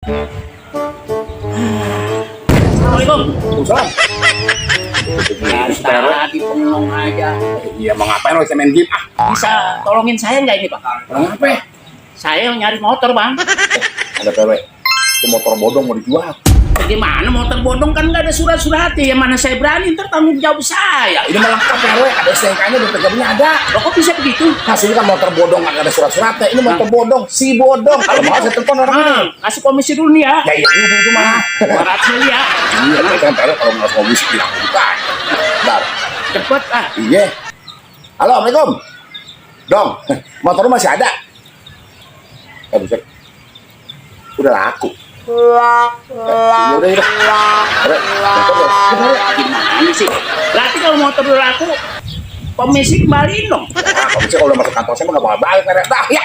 Assalamualaikum. Waalaikumsalam. Tadi bengong aja. Iya, mau ngapain lo? Saya main game. Bisa tolongin saya nggak ini, Pak? Apa ya? Saya nyari motor, Bang. Ada cewek. Itu motor bodong mau dijual. Bagaimana motor bodong kan nggak ada surat-suratnya? Yang mana saya berani, ntar tanggung jawab saya. Ini malah cewek, ada STNK-nya dan PKB-nya ada. Loh, kok bisa begitu? Hasilnya kan motor bodong, nggak ada surat-suratnya. Ini motor bodong, si bodong. Kalau mau saya telepon orang ini. Kasih komisi dulu nih ya. Ya iya, itu mah. 200 ya. Iya, mereka kan cewek kalau nggak mau whisky, aku buka. Bentar. Cepet ah. Iya. Halo, Assalamualaikum. Dong, motor lu masih ada? Buset. Udah laku. Udah. Gimana sih? Berarti kalau motor udah laku, komisi kembaliin dong. Komisi kalau udah masuk kantor saya mah nggak bakal balik. Dah, ya.